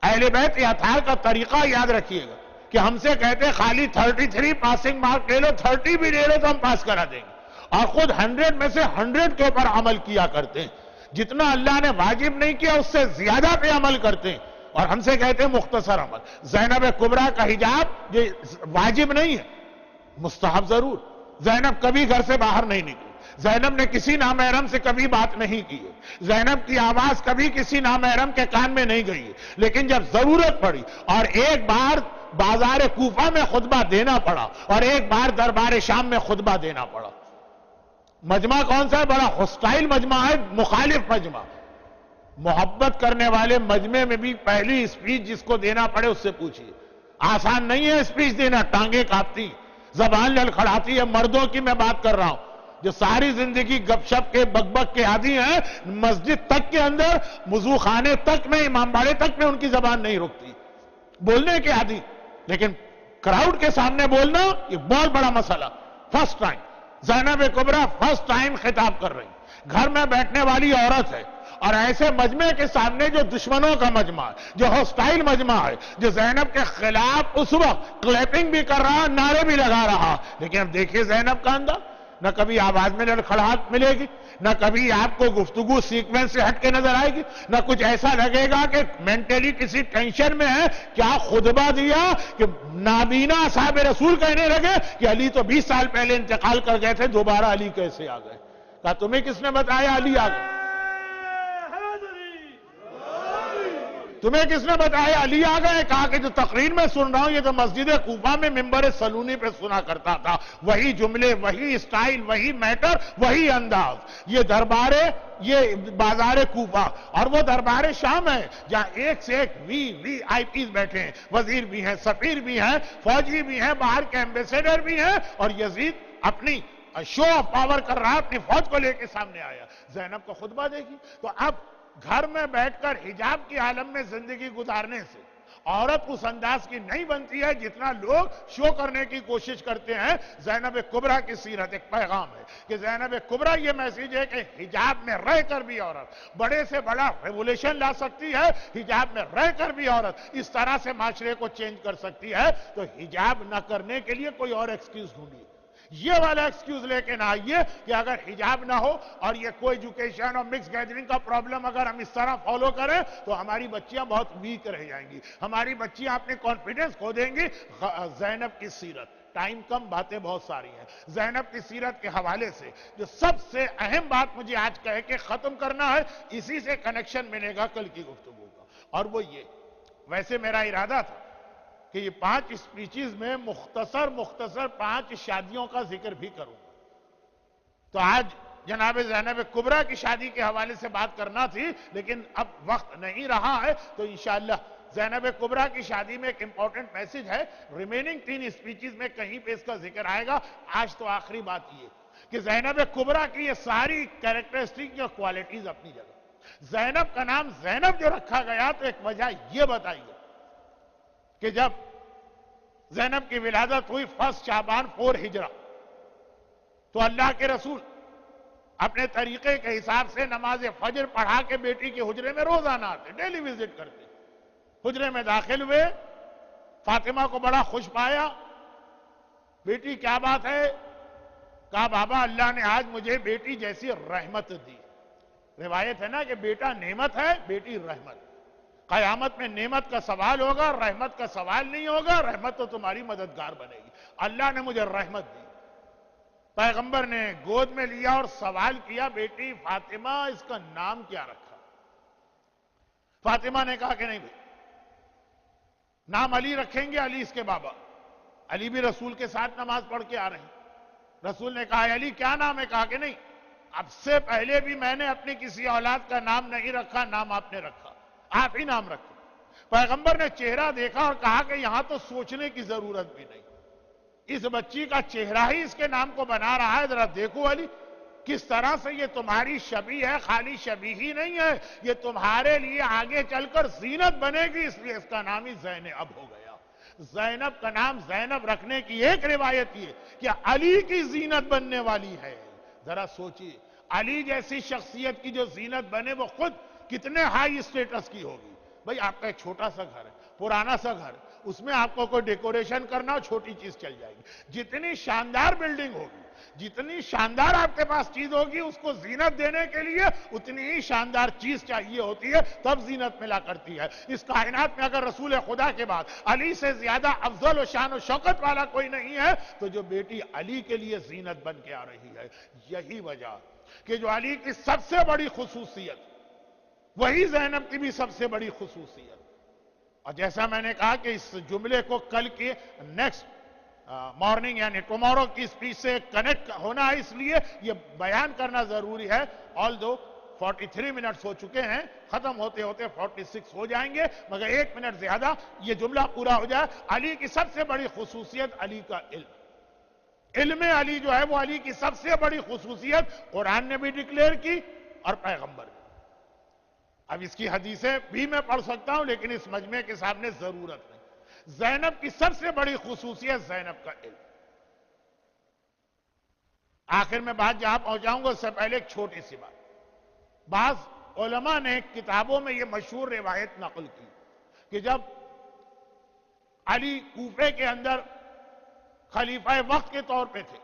اہل بیت یا اتھار کا طریقہ یاد رکھیے گا کہ ہم سے کہتے ہیں خالی 33 پاسنگ مارک لے لو، 30 بھی لے لو تو ہم پاس کرا دیں گے، اور خود 100 میں سے 100 کے اوپر عمل کیا کرتے ہیں۔ جتنا اللہ نے واجب نہیں کیا اس سے زیادہ پہ عمل کرتے ہیں، اور ہم سے کہتے ہیں مختصر عمل۔ زینب کبریٰ کا حجاب یہ واجب نہیں ہے، مستحب ضرور، زینب کبھی گھر سے باہر نہیں نکلی. زینب نے کسی نامحرم سے کبھی بات نہیں کی ہے. زینب کی آواز کبھی کسی نامحرم کے کان میں نہیں گئی ہے. لیکن جب ضرورت پڑی اور ایک بار بازار کوفہ میں خطبہ دینا پڑا اور ایک بار دربار شام میں خطبہ دینا پڑا. مجمع کون سا ہے؟ بڑا ہوسٹائل مجمع ہے، مخالف مجمع. محبت کرنے والے مجمع میں بھی پہلی اسپیچ جس کو دینا پڑے اس سے پوچھیے. آسان نہیں ہے اسپیچ دینا، ٹانگیں کانپتی، زبان لڑکھڑاتی ہے. مردوں کی میں بات کر رہا ہوں جو ساری زندگی گپ شپ کے بک بک کے عادی ہیں، مسجد تک کے اندر، وضو خانے تک میں، امام باڑے تک میں ان کی زبان نہیں رکتی، بولنے کے عادی. لیکن کراؤڈ کے سامنے بولنا یہ بہت بڑا مسئلہ. فرسٹ ٹائم زینب کبریٰ فرسٹ ٹائم خطاب کر رہی. گھر میں بیٹھنے والی عورت ہے اور ایسے مجمع کے سامنے جو دشمنوں کا مجمع ہے، جو ہوسٹائل مجمع ہے، جو زینب کے خلاف اس وقت کلیپنگ بھی کر رہا، نعرے بھی لگا رہا. لیکن اب دیکھیے زینب کا انداز، نہ کبھی آواز میں لڑکھڑاہٹ ملے گی، نہ کبھی آپ کو گفتگو سیکوینس سے ہٹ کے نظر آئے گی، نہ کچھ ایسا لگے گا کہ مینٹلی کسی ٹینشن میں ہے. کیا خطبہ دیا کہ نابینا اصحاب رسول کہنے لگے کہ علی تو 20 سال پہلے انتقال کر گئے تھے، دوبارہ علی کیسے آ گئے؟ کہا تمہیں کس نے بتایا علی آ گئے؟ تمہیں کس نے بتایا علی آ گئے؟ کہا کہ جو تقریر میں سن رہا ہوں یہ تو مسجد کوفہ میں ممبر سلونی پہ سنا کرتا تھا. وہی جملے، وہی اسٹائل، وہی میٹر، وہی انداز. یہ دربار، یہ بازار کوفہ اور وہ دربار شام ہے جہاں ایک سے ایک وی آئی پیز بیٹھے ہیں، وزیر بھی ہیں، سفیر بھی ہیں، فوجی بھی ہیں، باہر کے ایمبیسیڈر بھی ہیں. اور یزید اپنی شو آف پاور کر رہا، اپنی فوج کو لے کے سامنے آیا. زینب کا خطبہ دیکھی. تو اب گھر میں بیٹھ کر حجاب کی عالم میں زندگی گزارنے سے عورت اس انداز کی نہیں بنتی ہے جتنا لوگ شو کرنے کی کوشش کرتے ہیں. زینب کبریٰ کی سیرت ایک پیغام ہے کہ زینب کبریٰ یہ میسیج ہے کہ حجاب میں رہ کر بھی عورت بڑے سے بڑا ریولیوشن لا سکتی ہے. حجاب میں رہ کر بھی عورت اس طرح سے معاشرے کو چینج کر سکتی ہے. تو حجاب نہ کرنے کے لیے کوئی اور ایکسکیوز ڈھونڈیے. یہ والا ایکسکیوز لے کے نہ آئیے کہ اگر حجاب نہ ہو اور یہ کوئی ایجوکیشن اور مکس گیدرنگ کا پرابلم اگر ہم اس طرح فالو کریں تو ہماری بچیاں بہت ویک رہ جائیں گی، ہماری بچیاں اپنے کانفیڈنس کھو دیں گی. زینب کی سیرت، ٹائم کم، باتیں بہت ساری ہیں. زینب کی سیرت کے حوالے سے جو سب سے اہم بات مجھے آج کہہ کے ختم کرنا ہے، اسی سے کنیکشن ملے گا کل کی گفتگو کا، اور وہ یہ، ویسے میرا ارادہ تھا کہ یہ 5 اسپیچز میں مختصر 5 شادیوں کا ذکر بھی کروں گا. تو آج جناب زینب کبریٰ کی شادی کے حوالے سے بات کرنا تھی، لیکن اب وقت نہیں رہا ہے. تو انشاءاللہ زینب کبریٰ کی شادی میں ایک امپورٹنٹ میسج ہے. ریمیننگ 3 اسپیچز میں کہیں پہ اس کا ذکر آئے گا. آج تو آخری بات یہ کہ زینب کبریٰ کی یہ ساری کیریکٹرسٹک یا کوالٹیز اپنی جگہ. زینب کا نام زینب جو رکھا گیا تو ایک وجہ یہ بتائیے کہ جب زینب کی ولادت ہوئی 1 شعبان 4 ہجرہ، تو اللہ کے رسول اپنے طریقے کے حساب سے نماز فجر پڑھا کے بیٹی کے حجرے میں روزانہ آتے، ڈیلی وزٹ کرتے. حجرے میں داخل ہوئے، فاطمہ کو بڑا خوش پایا. بیٹی کیا بات ہے؟ کہا بابا اللہ نے آج مجھے بیٹی جیسی رحمت دی. روایت ہے نا کہ بیٹا نعمت ہے، بیٹی رحمت. قیامت میں نعمت کا سوال ہوگا، رحمت کا سوال نہیں ہوگا. رحمت تو تمہاری مددگار بنے گی. اللہ نے مجھے رحمت دی. پیغمبر نے گود میں لیا اور سوال کیا بیٹی فاطمہ اس کا نام کیا رکھا؟ فاطمہ نے کہا کہ نہیں بھائی، نام علی رکھیں گے، علی اس کے بابا. علی بھی رسول کے ساتھ نماز پڑھ کے آ رہے ہیں. رسول نے کہا علی کیا نام ہے؟ کہا کہ نہیں، اب سے پہلے بھی میں نے اپنی کسی اولاد کا نام نہیں رکھا، نام آپ نے رکھا، آپ ہی نام رکھے. پیغمبر نے چہرہ دیکھا اور کہا کہ یہاں تو سوچنے کی ضرورت بھی نہیں، اس بچی کا چہرہ ہی اس کے نام کو بنا رہا ہے. ذرا دیکھو علی کس طرح سے یہ تمہاری شبیہ ہے. خالی شبیہ ہی نہیں ہے، یہ تمہارے لیے آگے چل کر زینت بنے گی، اس لیے اس کا نام ہی زینب ہو گیا. زینب کا نام زینب رکھنے کی ایک روایت یہ کہ علی کی زینت بننے والی ہے. ذرا سوچیے علی جیسی شخصیت کی جو زینت بنے وہ خود کتنے ہائی اسٹیٹس کی ہوگی. بھئی آپ کا ایک چھوٹا سا گھر ہے، پرانا سا گھر، اس میں آپ کو کوئی ڈیکوریشن کرنا چھوٹی چیز چل جائے گی. جتنی شاندار بلڈنگ ہوگی، جتنی شاندار آپ کے پاس چیز ہوگی اس کو زینت دینے کے لیے اتنی ہی شاندار چیز چاہیے ہوتی ہے، تب زینت ملا کرتی ہے۔ اس کائنات میں اگر رسول خدا کے بعد علی سے زیادہ افضل و شان و شوکت والا کوئی نہیں ہے تو جو بیٹی علی کے لیے زینت بن کے آ رہی ہے، یہی وجہ کہ جو علی کی سب سے بڑی خصوصیت وہی زینب کی بھی سب سے بڑی خصوصیت۔ اور جیسا میں نے کہا کہ اس جملے کو کل کے نیکسٹ مارننگ یعنی ٹمارو کی اسپیچ سے کنیکٹ ہونا ہے، اس لیے یہ بیان کرنا ضروری ہے۔ آل دو 43 منٹس ہو چکے ہیں، ختم ہوتے ہوتے 46 ہو جائیں گے، مگر 1 منٹ زیادہ یہ جملہ پورا ہو جائے۔ علی کی سب سے بڑی خصوصیت علی کا علم۔ علم علی جو ہے وہ علی کی سب سے بڑی خصوصیت، قرآن نے بھی ڈکلیئر کی اور پیغمبر بھی۔ اب اس کی حدیثیں بھی میں پڑھ سکتا ہوں لیکن اس مجمع کے سامنے ضرورت نہیں۔ زینب کی سب سے بڑی خصوصیت زینب کا علم۔ آخر میں بات جہاں پہنچاؤں گا اس سے پہلے ایک چھوٹی سی بات۔ بعض علماء نے کتابوں میں یہ مشہور روایت نقل کی کہ جب علی کوفے کے اندر خلیفہ وقت کے طور پہ تھے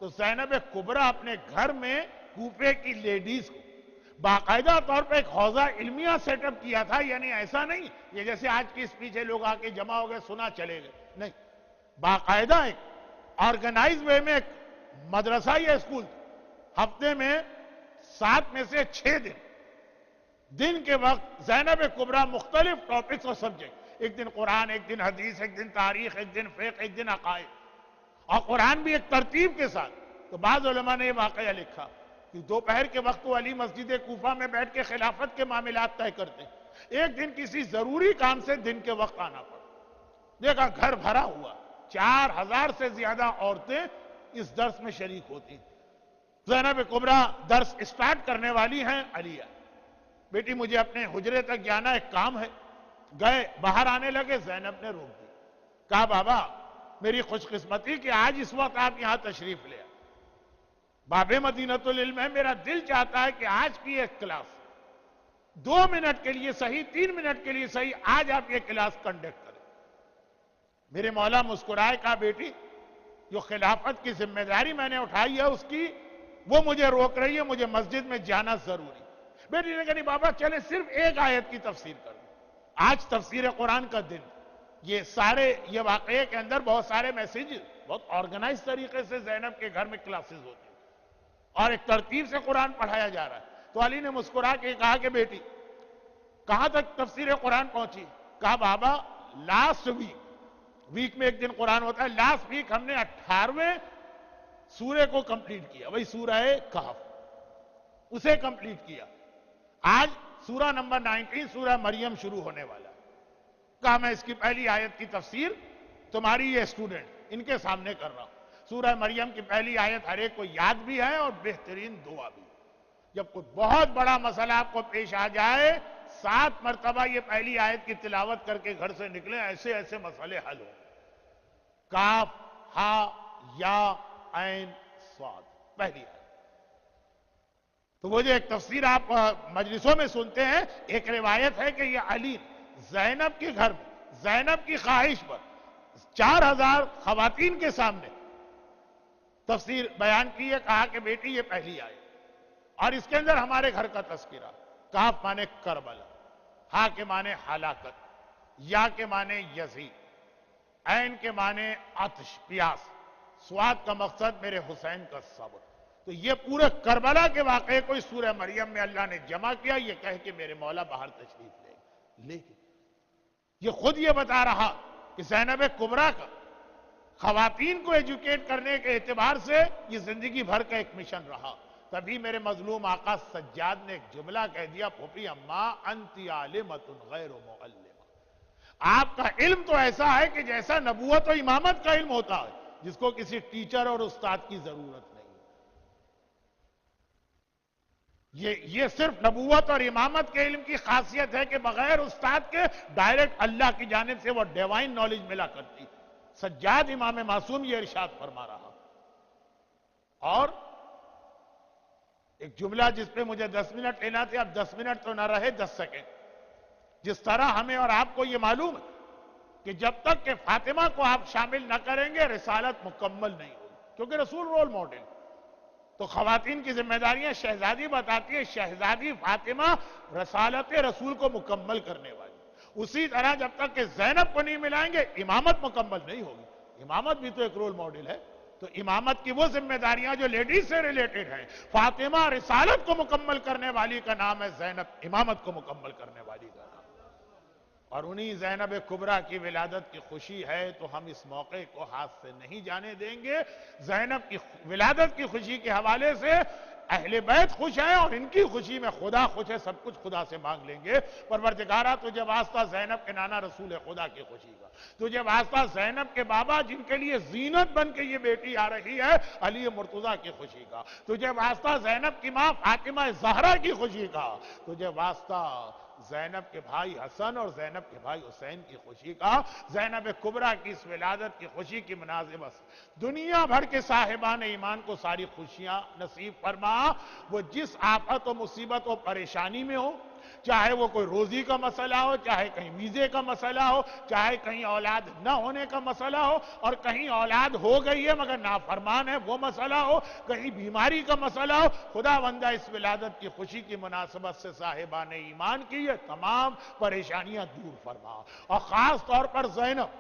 تو زینب کبریٰ اپنے گھر میں کوفے کی لیڈیز کو باقاعدہ طور پہ ایک حوضہ علمیہ سیٹ اپ کیا تھا، یعنی ایسا نہیں یہ جیسے آج کی اس پیچھے لوگ آ کے جمع ہو گئے سنا چلے گئے، نہیں، باقاعدہ ایک آرگنائز وے میں ایک مدرسہ یا اسکول، ہفتے میں 7 میں سے 6 دن کے وقت زینب کبریٰ مختلف ٹاپکس اور سبجیکٹ، ایک دن قرآن، ایک دن حدیث، ایک دن تاریخ، ایک دن فقہ، ایک دن عقائد، اور قرآن بھی ایک ترتیب کے ساتھ۔ تو بعض علماء نے یہ واقعہ لکھا کہ دوپہر کے وقت وہ علی مسجد کوفہ میں بیٹھ کے خلافت کے معاملات طے کرتے ہیں، ایک دن کسی ضروری کام سے دن کے وقت آنا پڑا، دیکھا گھر بھرا ہوا، 4000 سے زیادہ عورتیں اس درس میں شریک ہوتی ہیں۔ زینب کبریٰ درس اسٹارٹ کرنے والی ہیں، علی بیٹی مجھے اپنے حجرے تک جانا ایک کام ہے، گئے باہر آنے لگے، زینب نے روک دی، کہا بابا میری خوش قسمتی کہ آج اس وقت آپ یہاں تشریف لے آئے، باب مدینۃ العلم ہے، میرا دل چاہتا ہے کہ آج کی ایک کلاس 2 منٹ کے لیے صحیح 3 منٹ کے لیے صحیح آج آپ یہ کلاس کنڈکٹ کریں۔ میرے مولا مسکرائے، کہا بیٹی جو خلافت کی ذمہ داری میں نے اٹھائی ہے اس کی وہ مجھے روک رہی ہے، مجھے مسجد میں جانا ضروری۔ بیٹی نے کہا نہیں بابا چلے صرف ایک آیت کی تفسیر کر دیں، آج تفسیر قرآن کا دن، یہ واقعے کے اندر بہت سارے میسیج بہت آرگنائز طریقے سے زینب کے گھر میں کلاسز ہوتی ہیں اور ایک ترتیب سے قرآن پڑھایا جا رہا ہے۔ تو علی نے مسکرا کے کہا کہ بیٹی کہاں تک تفسیر قرآن پہنچی؟ کہا بابا لاسٹ ویک میں ایک دن قرآن ہوتا ہے، لاسٹ ویک ہم نے 18ویں سورے کو کمپلیٹ کیا، وہی سورہ کہف، اسے کمپلیٹ کیا۔ آج سورہ نمبر 19 سورہ مریم شروع ہونے والا ہے۔ کہا میں اس کی پہلی آیت کی تفسیر تمہاری یہ اسٹوڈنٹ ان کے سامنے کر رہا ہوں۔ سورہ مریم کی پہلی آیت ہر ایک کو یاد بھی ہے اور بہترین دعا بھی۔ جب کوئی بہت بڑا مسئلہ آپ کو پیش آ جائے 7 مرتبہ یہ پہلی آیت کی تلاوت کر کے گھر سے نکلیں، ایسے ایسے مسئلے حل ہوں۔ کاف ہا یا عین صاد پہلی آیت۔ تو وہ جو ایک تفسیر آپ مجلسوں میں سنتے ہیں، ایک روایت ہے کہ یہ علی زینب کے گھر میں زینب کی خواہش پر 4000 خواتین کے سامنے تفسیر بیان کی ہے، کہا کہ بیٹی یہ پہلی آیت اور اس کے اندر ہمارے گھر کا تذکرہ، کاف مانے کربلا، ہا کے مانے ہلاکت، یا کے مانے یزید، عین کے مانے عطش پیاس، سواد کا مقصد میرے حسین کا صبر۔ تو یہ پورے کربلا کے واقعے کو اس سورہ مریم میں اللہ نے جمع کیا، یہ کہہ کہ میرے مولا باہر تشریف لے، لیکن یہ خود یہ بتا رہا کہ زینب کبریٰ کا خواتین کو ایجوکیٹ کرنے کے اعتبار سے یہ زندگی بھر کا ایک مشن رہا۔ تبھی میرے مظلوم آقا سجاد نے ایک جملہ کہہ دیا، پھوپھی اماں انتی عالمۃ غیر معلمہ، آپ کا علم تو ایسا ہے کہ جیسا نبوت و امامت کا علم ہوتا ہے، جس کو کسی ٹیچر اور استاد کی ضرورت نہیں۔ یہ صرف نبوت اور امامت کے علم کی خاصیت ہے کہ بغیر استاد کے ڈائریکٹ اللہ کی جانب سے وہ ڈیوائن نالج ملا کرتی۔ سجاد امام معصوم یہ ارشاد فرما رہا۔ اور ایک جملہ جس پہ مجھے 10 منٹ لینا تھا، اب 10 منٹ تو نہ رہے 10 سیکنڈ۔ جس طرح ہمیں اور آپ کو یہ معلوم ہے کہ جب تک کہ فاطمہ کو آپ شامل نہ کریں گے رسالت مکمل نہیں ہوگی۔ کیونکہ رسول رول ماڈل. تو خواتین کی ذمہ داریاں شہزادی بتاتی ہے، شہزادی فاطمہ رسالت رسول کو مکمل کرنے والی. اسی طرح جب تک کہ زینب کو نہیں ملائیں گے امامت مکمل نہیں ہوگی. امامت بھی تو ایک رول ماڈل ہے. تو امامت کی وہ ذمہ داریاں جو لیڈیز سے ریلیٹڈ ہیں، فاطمہ رسالت کو مکمل کرنے والی کا نام ہے، زینب امامت کو مکمل کرنے والی کا نام. اور انہی زینب کبریٰ کی ولادت کی خوشی ہے تو ہم اس موقع کو ہاتھ سے نہیں جانے دیں گے. زینب کی ولادت کی خوشی کے حوالے سے اہل بیت خوش ہیں اور ان کی خوشی میں خدا خوش ہے. سب کچھ خدا سے مانگ لیں گے. پروردگارہ تجھے واسطہ زینب کے نانا رسول خدا کی خوشی کا، تجھے واسطہ زینب کے بابا جن کے لیے زینت بن کے یہ بیٹی آ رہی ہے علی مرتضیٰ کی خوشی کا، تجھے واسطہ زینب کی ماں فاطمہ زہرا کی خوشی کا، تجھے واسطہ زینب کے بھائی حسن اور زینب کے بھائی حسین کی خوشی کا. زینب کبریٰ کی اس ولادت کی خوشی کی مناسبت سے دنیا بھر کے صاحبان ایمان کو ساری خوشیاں نصیب فرما. وہ جس آفت و مصیبت و پریشانی میں ہو، چاہے وہ کوئی روزی کا مسئلہ ہو، چاہے کہیں ویزے کا مسئلہ ہو، چاہے کہیں اولاد نہ ہونے کا مسئلہ ہو، اور کہیں اولاد ہو گئی ہے مگر نافرمان ہے وہ مسئلہ ہو، کہیں بیماری کا مسئلہ ہو، خدا بندہ اس ولادت کی خوشی کی مناسبت سے صاحبان ایمان کی یہ تمام پریشانیاں دور فرما. اور خاص طور پر زینب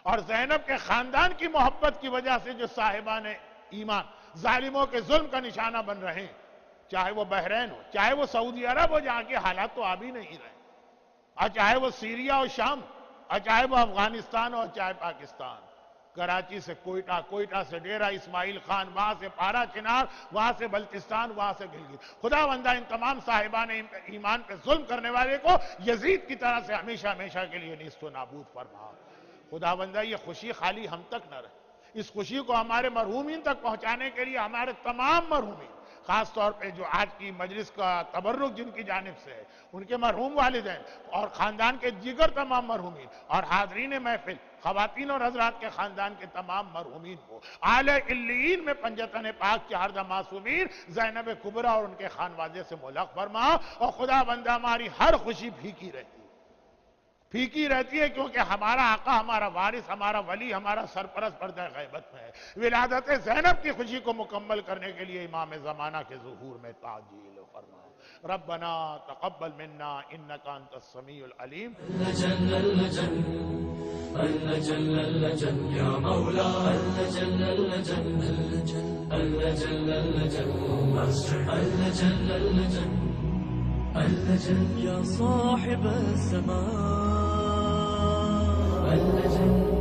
اور زینب کے خاندان کی محبت کی وجہ سے جو صاحبان ایمان ظالموں کے ظلم کا نشانہ بن رہے ہیں، چاہے وہ بحرین ہو، چاہے وہ سعودی عرب ہو جہاں کے حالات تو اب ہی نہیں رہے، اور چاہے وہ سیریا اور شام، اور چاہے وہ افغانستان اور چاہے پاکستان، کراچی سے کوئٹہ، کوئٹہ سے ڈیرہ اسماعیل خان، وہاں سے پارا چنار، وہاں سے بلتستان، وہاں سے گلگت. خدا بندہ ان تمام صاحبان ایمان پہ ظلم کرنے والے کو یزید کی طرح سے ہمیشہ ہمیشہ کے لیے نیست و نابود فرما. خدا بندہ یہ خوشی خالی ہم تک نہ رہے. اس خوشی کو ہمارے مرحومین تک پہنچانے کے لیے ہمارے تمام مرحومین، خاص طور پہ جو آج کی مجلس کا تبرک جن کی جانب سے ہے، ان کے مرحوم والدین اور خاندان کے دیگر تمام مرحومین اور حاضرین محفل، خواتین اور حضرات کے خاندان کے تمام مرحومین کو اعلی علیین میں پنجتن پاک کے ہردہ معصومین زینب کبریٰ اور ان کے خانوادے سے ملحق فرما. اور خدا بندہ ہماری ہر خوشی پھیکی رہتی ہے کیونکہ ہمارا آقا، ہمارا وارث، ہمارا ولی، ہمارا سرپرست پردہ غیبت میں ہے. ولادت زینب کی خوشی کو مکمل کرنے کے لیے امام زمانہ کے ظہور میں تعجیل فرما. ربنا تقبل منا انك انت السميع العليم. اللجن اللجن اللجن اللجن يا مولاي اللجن اللجن اللجن اللجن اللجن اللجن اللجن يا صاحب الزمان اللجن